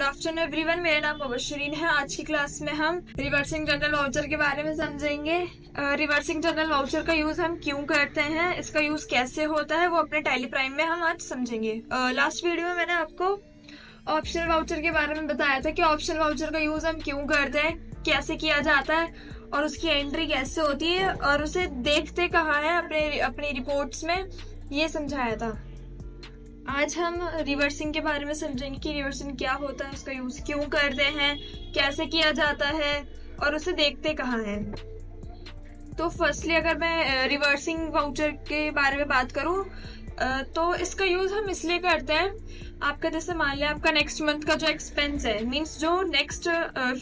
Afternoon everyone, मेरा नाम मुबशरीन है। आज की क्लास में हम रिवर्सिंग जनरल वाउचर के बारे में समझेंगे। रिवर्सिंग जनरल वाउचर का यूज हम क्यों करते हैं, इसका यूज कैसे होता है, वो अपने टैली प्राइम में हम आज समझेंगे। लास्ट वीडियो में मैंने आपको ऑप्शनल वाउचर के बारे में बताया था कि ऑप्शनल वाउचर का यूज हम क्यों करते हैं, कैसे किया जाता है और उसकी एंट्री कैसे होती है और उसे देखते कहाँ है अपनी रिपोर्ट्स में, ये समझाया था। आज हम रिवर्सिंग के बारे में समझेंगे कि रिवर्सिंग क्या होता है, उसका यूज क्यों करते हैं, कैसे किया जाता है और उसे देखते कहाँ है। तो फर्स्टली अगर मैं रिवर्सिंग वाउचर के बारे में बात करूं तो इसका यूज हम इसलिए करते हैं, आपका जैसे मान लिया आपका नेक्स्ट मंथ का जो एक्सपेंस है, मींस जो नेक्स्ट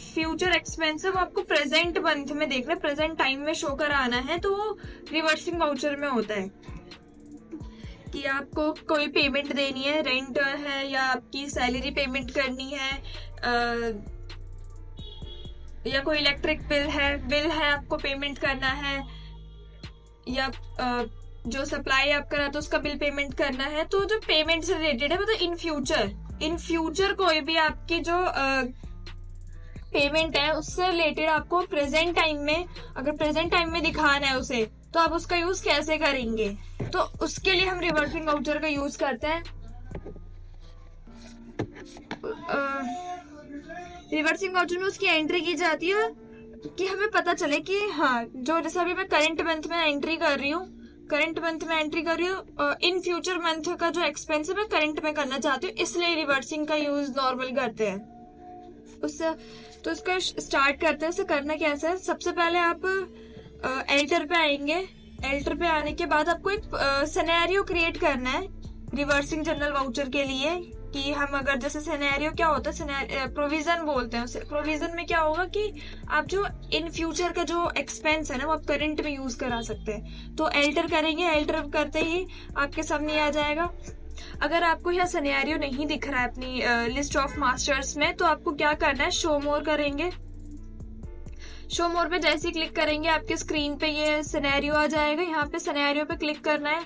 फ्यूचर एक्सपेंस है वो आपको प्रेजेंट मंथ में देखना, प्रेजेंट टाइम में शो कराना है, तो वो रिवर्सिंग वाउचर में होता है कि आपको कोई पेमेंट देनी है, रेंट है या आपकी सैलरी पेमेंट करनी है, या कोई इलेक्ट्रिक बिल है आपको पेमेंट करना है, या जो सप्लाई आप करा तो उसका बिल पेमेंट करना है। तो जो पेमेंट से रिलेटेड है मतलब इन फ्यूचर कोई भी आपकी जो पेमेंट है उससे रिलेटेड आपको प्रेजेंट टाइम में, अगर प्रेजेंट टाइम में दिखाना है उसे, तो आप उसका यूज कैसे करेंगे, तो उसके लिए हम रिवर्सिंग वाउचर का यूज करते हैं। रिवर्सिंग वाउचर में उसकी एंट्री की जाती है कि हमें पता चले कि हाँ, जो जैसे अभी मैं करंट मंथ में एंट्री कर रही हूँ, इन फ्यूचर मंथ का जो एक्सपेंस है मैं करंट में करना चाहती हूँ, इसलिए रिवर्सिंग का यूज नॉर्मल करते हैं। उससे तो इसका स्टार्ट करते हैं। उसे करना कैसे है, सबसे पहले आप एल्टर पे आएंगे। एल्टर पे आने के बाद आपको एक सिनेरियो क्रिएट करना है रिवर्सिंग जनरल वाउचर के लिए, कि हम अगर जैसे सिनेरियो क्या होता है, प्रोविजन बोलते हैं उसे। प्रोविजन में क्या होगा कि आप जो इन फ्यूचर का जो एक्सपेंस है ना वो आप करंट में यूज करा सकते हैं। तो एल्टर करेंगे, एल्टर करते ही आपके सामने आ जाएगा। अगर आपको यह सिनेरियो नहीं दिख रहा है अपनी लिस्ट ऑफ मास्टर्स में, तो आपको क्या करना है, शो मोर करेंगे। शो मोर पे जैसे ही क्लिक करेंगे आपके स्क्रीन पे ये सिनेरियो आ जाएगा। यहाँ पे सिनेरियो पे क्लिक करना है।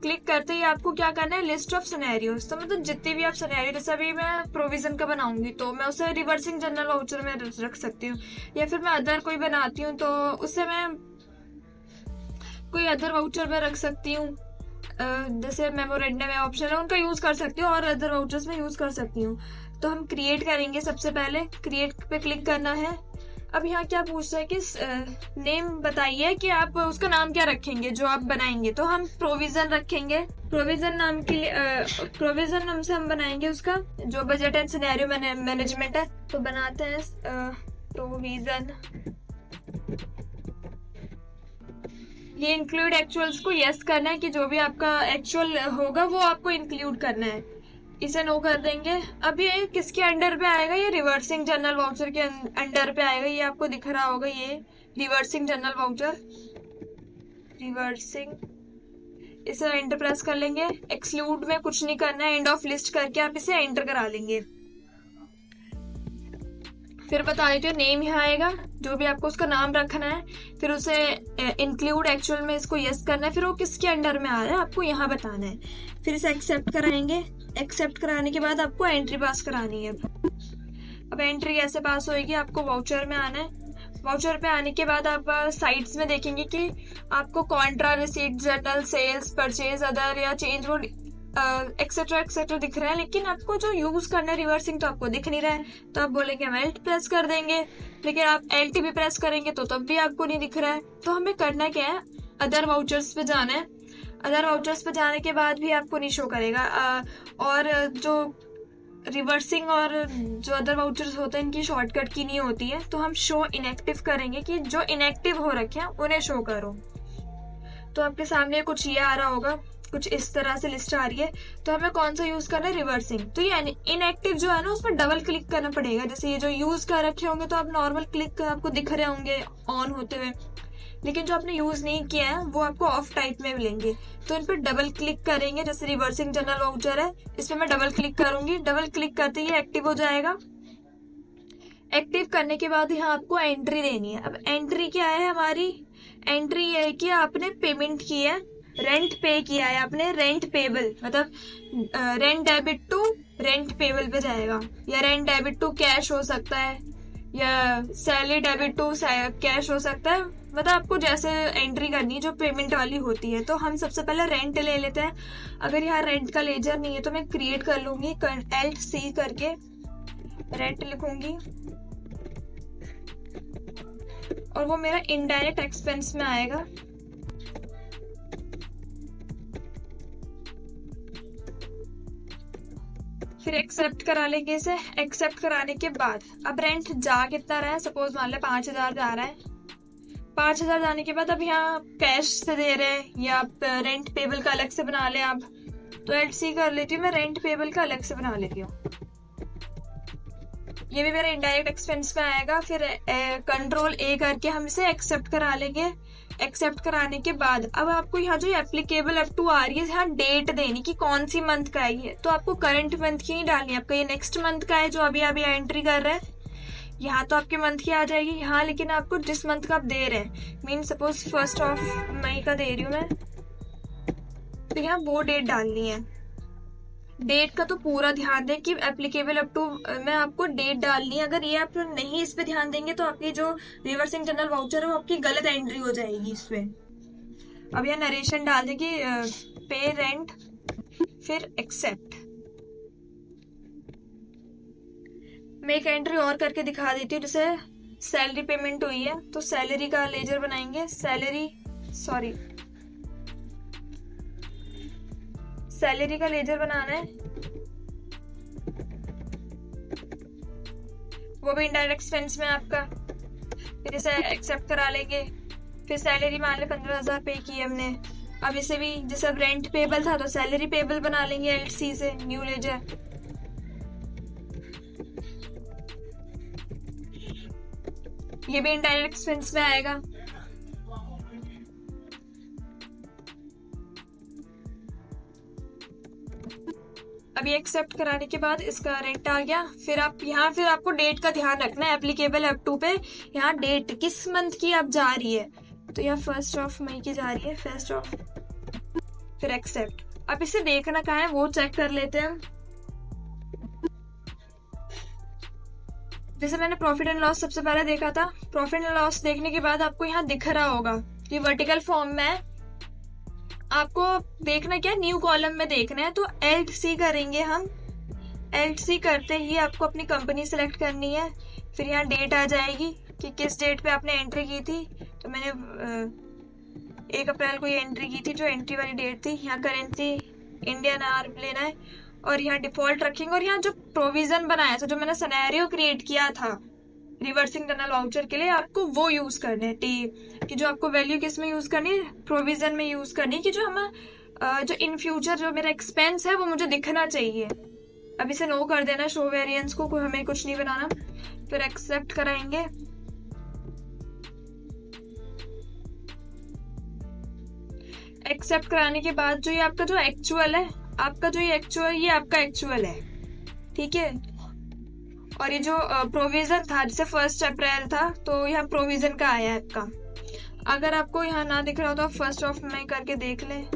क्लिक करते ही आपको क्या करना है, लिस्ट ऑफ सिनेरियोस, तो मतलब जितने भी आप सिनेरियो, जैसे अभी मैं प्रोविजन का बनाऊंगी तो मैं उसे रिवर्सिंग जनरल वाउचर में रख सकती हूँ, या फिर मैं अदर कोई बनाती हूँ तो उससे मैं कोई अदर वाउचर में रख सकती हूँ। जैसे मेमोरेंडम है, ऑप्शन है, उनका यूज कर सकती हूँ और अदर वाउचर्स में यूज कर सकती हूँ। तो हम क्रिएट करेंगे। सबसे पहले क्रिएट पे क्लिक करना है। अब यहाँ क्या पूछता है कि नेम बताइए कि आप उसका नाम क्या रखेंगे जो आप बनाएंगे। तो हम प्रोविजन रखेंगे। प्रोविजन नाम के लिए प्रोविजन नाम से हम बनाएंगे उसका जो बजट एंड सिनेरियो मैनेजमेंट है, तो बनाते हैं प्रोविजन। ये इंक्लूड एक्चुअल्स को यस करना है कि जो भी आपका एक्चुअल होगा वो आपको इंक्लूड करना है, इसे नो कर देंगे। अब ये किसके अंडर पे आएगा, ये रिवर्सिंग जनरल वाउचर के अंडर पे आएगा। ये आपको दिख रहा होगा, ये रिवर्सिंग जनरल वाउचर, रिवर्सिंग, इसे एंटर प्रेस कर लेंगे। एक्सक्लूड में कुछ नहीं करना है, एंड ऑफ लिस्ट करके आप इसे एंटर करा लेंगे। फिर बता देते हो नेम यहाँ आएगा, जो भी आपको उसका नाम रखना है, फिर उसे इंक्लूड एक्चुअल में इसको यस करना है, फिर वो किसके अंडर में आ रहा है आपको यहाँ बताना है। फिर इसे एक्सेप्ट कराएंगे। एक्सेप्ट कराने के बाद आपको एंट्री पास करानी है। अब एंट्री कैसे पास होगी, आपको वाउचर में आना है। वाउचर पे आने के बाद आप साइट्स में देखेंगे कि आपको contra, receipt, journal, sales, purchase, other या चेंज बोर्ड एक्सेट्रा एक्सेट्रा दिख रहा है, लेकिन आपको जो यूज करना है रिवर्सिंग तो आपको दिख नहीं रहा है। तो आप बोलेंगे हम एल्ट प्रेस कर देंगे, लेकिन आप एल्ट भी प्रेस करेंगे तो तब भी आपको नहीं दिख रहा है। तो हमें करना क्या है, अदर वाउचर्स पे जाना है। अदर वाउचर्स पे जाने के बाद भी आपको नहीं शो करेगा। और जो रिवर्सिंग और जो अदर वाउचर्स होते हैं इनकी शॉर्टकट की नहीं होती है, तो हम शो इनएक्टिव करेंगे कि जो इनएक्टिव हो रखे हैं उन्हें शो करो। तो आपके सामने कुछ ये आ रहा होगा, कुछ इस तरह से लिस्ट आ रही है। तो हमें कौन सा यूज करना है, रिवर्सिंग। तो ये इनएक्टिव जो है ना उसमें डबल क्लिक करना पड़ेगा। जैसे ये जो यूज कर रखे होंगे तो आप नॉर्मल क्लिक आपको दिख रहे होंगे ऑन होते हुए, लेकिन जो आपने यूज नहीं किया है वो आपको ऑफ टाइप में मिलेंगे। तो इन पर डबल क्लिक करेंगे। जैसे रिवर्सिंग जनरल वाउचर है, इस पर मैं डबल क्लिक करूंगी। डबल क्लिक करते ही एक्टिव हो जाएगा। एक्टिव करने के बाद यहाँ आपको एंट्री देनी है। अब एंट्री क्या है हमारी, एंट्री ये है कि आपने पेमेंट की है रेंट पे किया है आपने, रेंट पेबल मतलब rent debit to rent payable पे जाएगा, या रेंट डेबिट टू कैश हो सकता है, या सैलरी डेबिट टू कैश हो सकता है, मतलब आपको जैसे एंट्री करनी है जो पेमेंट वाली होती है। तो हम सबसे पहले रेंट ले लेते हैं। अगर यहाँ रेंट का लेजर नहीं है तो मैं क्रिएट कर लूंगी LC करके रेंट लिखूंगी, और वो मेरा इनडायरेक्ट एक्सपेंस में आएगा। फिर एक्सेप्ट करा लेंगे इसे। एक्सेप्ट कराने के बाद अब रेंट जा कितना रहा है, सपोज मान ले 5,000 जा रहा है। 5,000 जाने के बाद अब यहाँ कैश से दे रहे हैं या रेंट पेबल का अलग से बना ले आप, तो LC कर लेती हूँ मैं, रेंट पेबल का अलग से बना लेती हूँ। ये भी मेरा इनडायरेक्ट एक्सपेंस में आएगा। फिर कंट्रोल A करके हम इसे एक्सेप्ट करा लेंगे। एक्सेप्ट कराने के बाद अब आपको यहाँ जो एप्लीकेबल अप टू आ रही है, यहाँ डेट देनी कि कौन सी मंथ का है ये, तो आपको करंट मंथ की नहीं डालनी, आपका ये नेक्स्ट मंथ का है जो अभी अभी एंट्री कर रहे हैं। यहाँ तो आपके मंथ की आ जाएगी यहाँ, लेकिन आपको जिस मंथ का आप दे रहे हैं, मीन सपोज 1 मई का दे रही हूँ मैं, तो यहाँ वो डेट डालनी है। डेट का तो पूरा ध्यान दें कि एप्लीकेबल अप टू में आपको डेट डालनी है। अगर ये आप नहीं इस पे ध्यान देंगे तो आपकी जो रिवर्सिंग जनरल वाउचर है वो आपकी गलत एंट्री हो जाएगी इसमें। अब यहाँ नरेशन डाल दें कि पे रेंट, फिर एक्सेप्ट। मैं एक एंट्री और करके दिखा देती हूँ, जैसे सैलरी पेमेंट हुई है तो सैलरी का लेजर बनाएंगे। सैलरी का लेजर बनाना है, वो भी इनडायरेक्ट एक्सपेंस में आपका। फिर इसे एक्सेप्ट करा लेंगे। फिर सैलरी मान ले 15,000 पे की हमने। अब इसे भी जैसे अब रेंट पेबल था तो सैलरी पेबल बना लेंगे LC से, न्यू लेजर। ये भी इनडायरेक्ट एक्सपेंस में आएगा। अभी एक्सेप्ट कराने के बाद इसका रेंट आ गया। फिर आपको डेट का ध्यान रखना है, एप्लीकेबल अप टू पे यहाँ डेट किस मंथ की आप जा रही है, तो यहाँ 1 मई की जा रही है, 1 फिर एक्सेप्ट। अब इसे देखना कहाँ है वो चेक कर लेते हैं। जैसे मैंने प्रॉफिट एंड लॉस सबसे पहले देखा था, प्रॉफिट एंड लॉस देखने के बाद आपको यहाँ दिख रहा होगा कि वर्टिकल फॉर्म में आपको देखना क्या, न्यू कॉलम में देखना है, तो LC करेंगे हम। LC करते ही आपको अपनी कंपनी सिलेक्ट करनी है। फिर यहाँ डेट आ जाएगी कि किस डेट पे आपने एंट्री की थी, तो मैंने 1 अप्रैल को ये एंट्री की थी जो एंट्री वाली डेट थी। यहाँ करेंसी इंडियन आर लेना है और यहाँ डिफॉल्ट रखेंगे। और यहाँ जो प्रोविजन बनाया था, जो मैंने सिनेरियो क्रिएट किया था रिवर्सिंग जनरल वाउचर के लिए, आपको वो यूज करने हैं कि जो आपको वैल्यू किस में यूज करनी है, प्रोविजन में यूज करनी है, कि जो हम जो इन फ्यूचर जो मेरा एक्सपेंस है वो मुझे दिखना चाहिए। अब इसे नो कर देना, शो वेरिएंस को, हमें कुछ नहीं बनाना। फिर एक्सेप्ट कराएंगे। एक्सेप्ट कराने के बाद जो ये आपका जो एक्चुअल है, ये आपका एक्चुअल है, ठीक है। और ये जो प्रोविजन था, जैसे 1 अप्रैल था तो यहाँ प्रोविजन का आया है आपका। अगर आपको यहाँ ना दिख रहा हो तो 1 मई करके देख लें।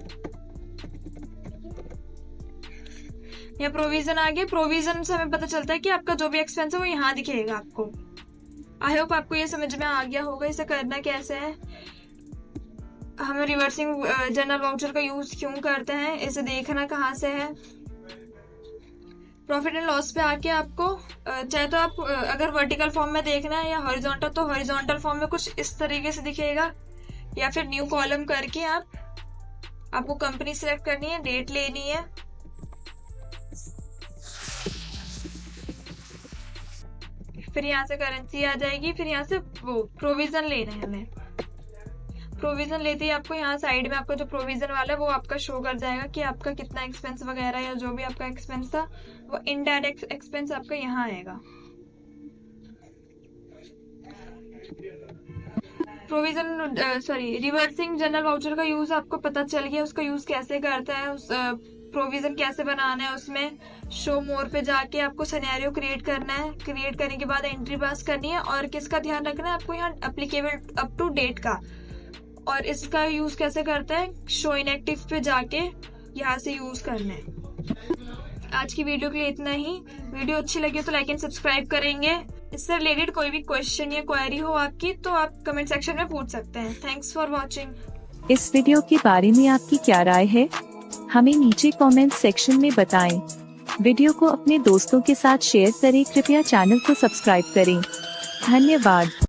यहाँ प्रोविजन आ गया। प्रोविजन से हमें पता चलता है कि आपका जो भी एक्सपेंस है वो यहाँ दिखेगा आपको। आई होप आपको ये समझ में आ गया होगा। इसे करना कैसे है, हम रिवर्सिंग जनरल वाउचर का यूज क्यों करते हैं, इसे देखना कहाँ से है। प्रॉफिट एंड लॉस पे आके आपको चाहे तो आप अगर वर्टिकल फॉर्म में देखना है या हॉरिजॉन्टल, तो हॉरिजॉन्टल फॉर्म में कुछ इस तरीके से दिखेगा, या फिर न्यू कॉलम करके आपको कंपनी सिलेक्ट करनी है, डेट लेनी है, फिर यहाँ से करेंसी आ जाएगी, फिर यहाँ से वो प्रोविजन लेना है हमें। प्रोविजन लेते ही आपको यहाँ साइड में आपका जो प्रोविजन वाला है वो आपका शो कर जाएगा कि आपका कितना एक्सपेंस वगैरह या जो भी आपका एक्सपेंस था वो इनडायरेक्ट एक्सपेंस आपका यहाँ आएगा। प्रोविजन रिवर्सिंग जनरल वाउचर का यूज आपको पता चल गया, उसका यूज कैसे करता है, उस प्रोविजन कैसे बनाना है। उसमें शो मोर पे जाके आपको सिनेरियो क्रिएट करना है, क्रिएट करने के बाद एंट्री पास करनी है, और किसका ध्यान रखना है आपको यहाँ एप्लीकेबल अप टू डेट का, और इसका यूज कैसे करते हैं, शो इनएक्टिव पे जाके यहाँ से यूज करना है। आज की वीडियो के लिए इतना ही। वीडियो अच्छी लगी तो लाइक एंड सब्सक्राइब करेंगे। इससे रिलेटेड कोई भी क्वेश्चन या क्वेरी हो आपकी तो आप कमेंट सेक्शन में पूछ सकते हैं। Thanks for watching. इस वीडियो के बारे में आपकी क्या राय है, हमें नीचे कमेंट सेक्शन में बताएं। वीडियो को अपने दोस्तों के साथ शेयर करें। कृपया चैनल को सब्सक्राइब करें। धन्यवाद।